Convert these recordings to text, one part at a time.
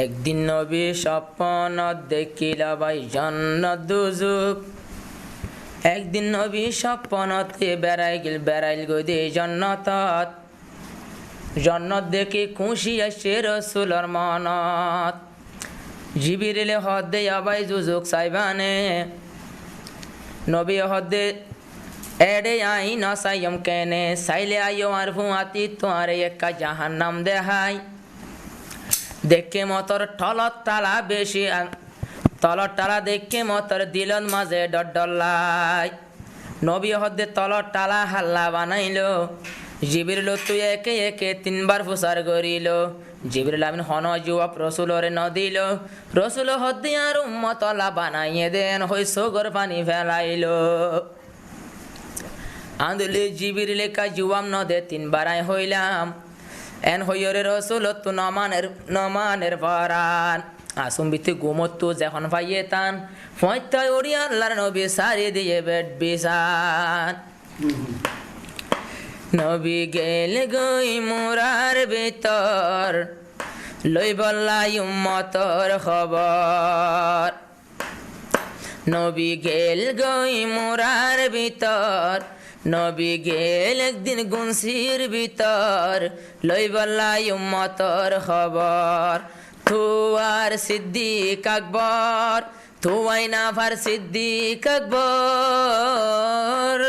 একদিন নবী স্বপ্ন দেখিল ভাই জান্নাত দুজুক। একদিন নবী স্বপ্নতে বেড়াইল গদে জান্নাতত। জান্নাত দেখি খুশি আসে রসুলর মনত। জিবরিলে হদে আবাই দুজুক সাইবানে। নবী হদে এডে আই না সাইয়ম কেনে সাইলে আইও আর ফুয়াতি তোয়ারে একা জাহান্নাম দেহাই। দেখে মতর টলত টালা বেশি তলর টালা দেখে মতর দিলন মাঝে ডডলাই। নবী হদে তলর টালা হাল্লা বানাইল। জিবরিল তুই একে একে তিনবার ফুসার করিল। জিবরিল আমিন হন জবাব রসুলরে ন দিল। রসুল হদে আর উম্মতলা বানাইয়ে দেন হই সগর পানি ফেলাইল। আন্দুলি জিবরিলে কা জবাব ন দে তিনবার আই হইলাম। এন হইরে রসুল তু নমানের পরান আসুম বিতে গুমত্তু যখন পাইয়ে তান ফয়তায় ওড়ি আল্লাহর নবী সারি দিয়ে বেড বিছান। নবী গেল গই মুরার ভিতর লই বললাই উম্মতর খবর। নবী গেল গই মুরার ভিতর নবী গেল একদিন গুনসির ভিতর লই বললাই উম্মতর খবর। থুয়ার সিদ্দিক আকবর থুয়াই নাফার সিদ্দিক আকবর।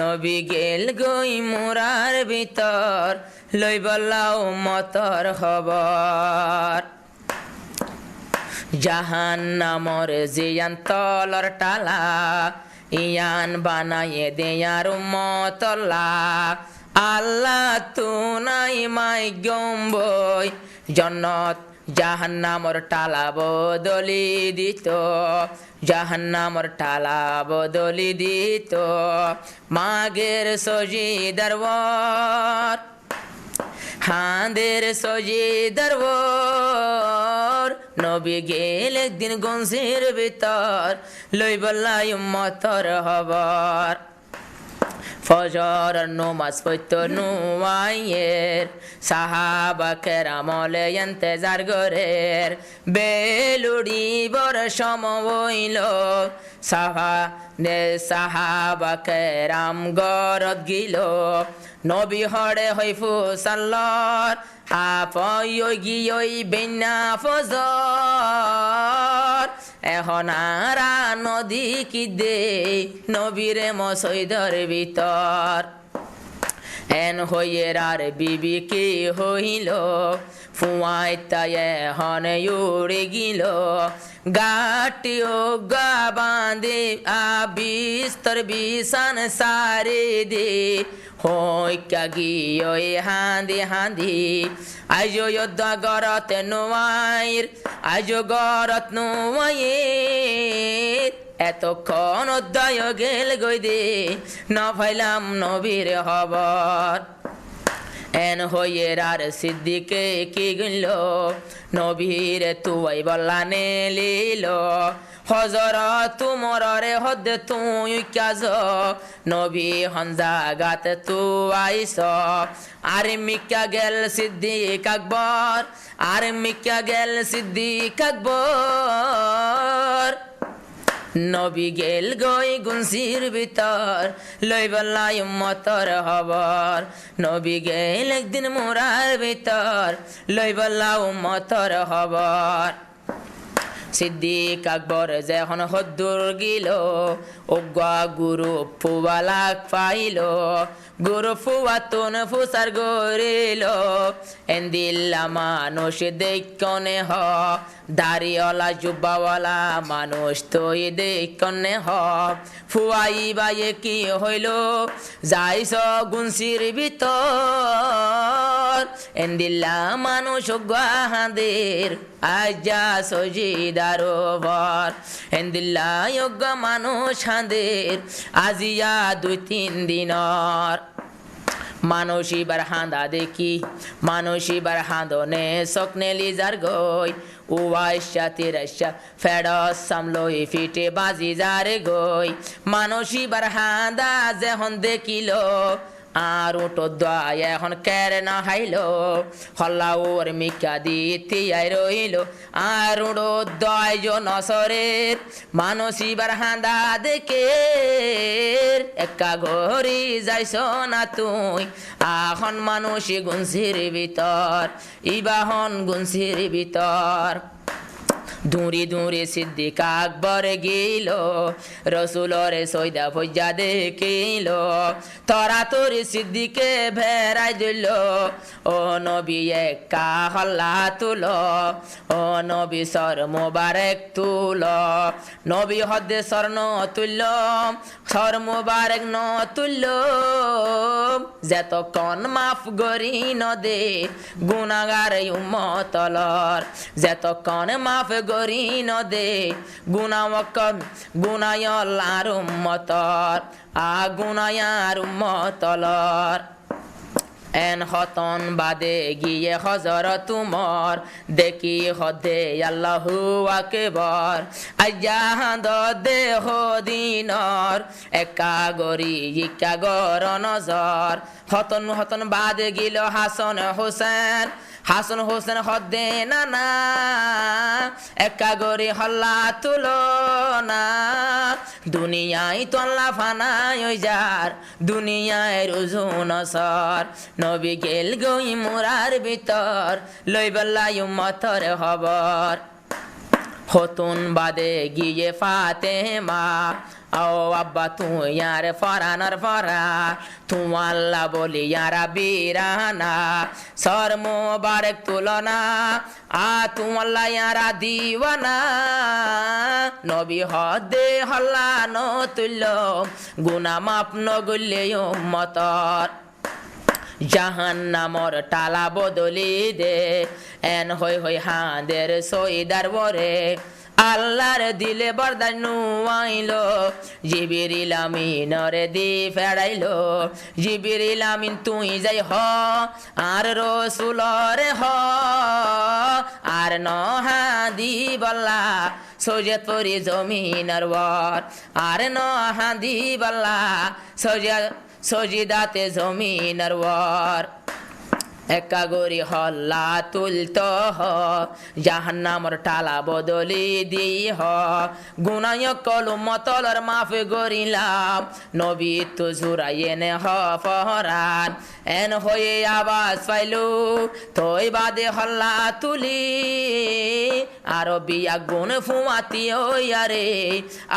নবী গেল গই মুরার ভিতর লই বললা উম্মতর খবর। জাহান্নামর জিয়ান তলর টালা ইয়ান বানায়ে দেয়ার উম্মতলা। আল্লাহ তু নাই মাই গম্বই জন্নত জাহান্নামর টালা বদলি দিত। জাহান্নামর টালা বদলি দিত মাগের সজিদার বর হাঁদের সজিদার বর। নবী গেল একদিন গঞ্জির ভিতর লই বললাই উম্মতর খবর। ফজর নমাজ পড়ত নুয়াইয়ের সাহাবা কেরামলে ইন্তেজার গরের। বেলুড়িবর সমবইল সাহাবা কেরাম গরত গিল। নবী হরে হইফু সাল্লর আপয় গিয়ই বেন্না ফজর। এখন আরা নদী কি দে নবীরে মসজিদের ভিতর। এন হইয়ের আর বিবি কি হইল ফুয়াই তাই এখন উড়ে গিল। গাটি ও গা বাঁধে বিস্তর বিছান সারে দে হই গিয়ে হাঁদি হাঁদি। আজ যুদ্ধ গরত নোয়াইর আজ গরত নোয়াইর। এতক্ষণ অধ্যায় গেল গই দে ন ফাইলাম নবীর খবর। এন হইয়ের আর সিদ্দিকে কি গইল নবীর তুই বল্লা নে লিল। হজর তুমরে হদ তুই কাজ নবী হঞ্জা গাত তু আইস। আর মিকা গেল সিদ্দিক আকবর আর মিকা গেল সিদ্দিক আকবর। নবী গেল গই গুনসির ভিতর লই বললাই উম্মতর খবর। নবী গেল একদিন মোরার ভিতর লই বললা উম্মতর খবর। সিদ্দিক আকবর যখন হদ্দুর গিল ওগা গুরু ফুবালাক পাইল। গুরু ফুয়া তুন ফুসার গরিল এন্দিল্লা মানুষ দেখনে হ। দাড়িওয়ালা জুব্বাওয়ালা মানুষ তুই দেখনে হ। ফুয়াই বাইয়ে কি হইল যাইস গুনসির ভিতর। এন্দিল্লা মানুষ গাহাদের আজা সজিদার ভর। এন্দিল্লা যোগ্য মানুষ হাঁদের আজিয়া 2-3 দিনর। মানুষিবার হাঁদা দেখি মানুষিবার হাঁদনে সকনে লিজার গই উয়াইশা তিরাইশা ফেরস সামলই ফিটে বাজি যারে গই মানুষিবার হাঁদা যেহন দেখিল আর উঠো দয় এখন কেড়ে না হাইলো হল্লা ওর মিকা দিতে আই রইল আর উড়ো দয় নসরের মানসিবার হাঁদা দেখে একা ঘড়ি যাইছ না তুই এখন মানুষই গুনসির ভিতর ইবাহন গুনসির ভিতর দূরে দূরে সিদ্দিক আকবর গেল রসুলরে সৈদা ফৈজা দেখিল তরা তোরে সিদ্দিকে ভেড়াই দিল ও নবী একা হল্লা তুল ও নবী সর মোবারক তুল নবী হদে স্বর্ণ তুল্য সর মোবারক ন তুল্য যেতক্ষণ মাফ গরি নদে গুনাগার উম্মতলর যেতক্ষণ মাফ গরি নদে গুনামকন গুনায়লার উম্মতর গুনায়ার উম্মতলর এন হতন বাদে গিয়ে হজর তুমর দেখি হদে আল্লাহু আকবার আজাহাদ দেহ দিনর একা গরি ইকা গর নজর হতন হতন বাদে গিল হাসন হোসেন হাসন হোসেন হদে নানা একা গরি হল্লা তুলো না দুনিয়ায় তল্লা ফানায় যার দুনিয়ায় রুজু নসর নবী গেল গই মুরার ভিতর লইবাল্লাই উম্মতর খবর হতুন বাদে গিয়ে ফাতেমা ও আব্বা তুই ইয়ার ফরানার ফরা তু আল্লাহ বলি ইয়ারা বীরানা সর মোবারক তুলনা তু আল্লাহ ইয়ারা দিওয়ানা নবী হদে হল্লা ন তুল্য গুনা মাপ নগুল্লে উম্মতর জাহান্নামর টালা বদলি দে এন হই হই হাঁদের সইদার বরে আল্লাহর দিলে বরদান নুয়াইলো জিবরিল আমিনরে দি ফেড়াইলো জিবরিল আমিন তুই যাই হ আর রসুলরে হ আর নহাদি বল্লা সজিয়ত পরি জমিনার বর আর নহাদি বল্লা সজিদাতে জমিনার বর একা গরি হল্লা তুলত হ জাহান্নামর টালা বদলি দি হ গুনায় কল মতলর মাফ গরিলাম নবী তো জুরাইনে হ ফহরান এন হয়ে আওয়াজ পাইলু তোই বাদে হল্লা তুলি আরো বিয়া গুণ ফুয়াতি ওয়ারে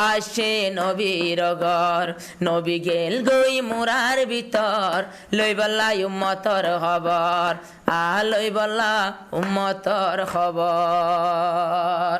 আসে নবীর ঘর নবী গেল গই মুরার ভিতর লইবাল্লা উম্মতর খবর লইবাল্লা উম্মতর খবর।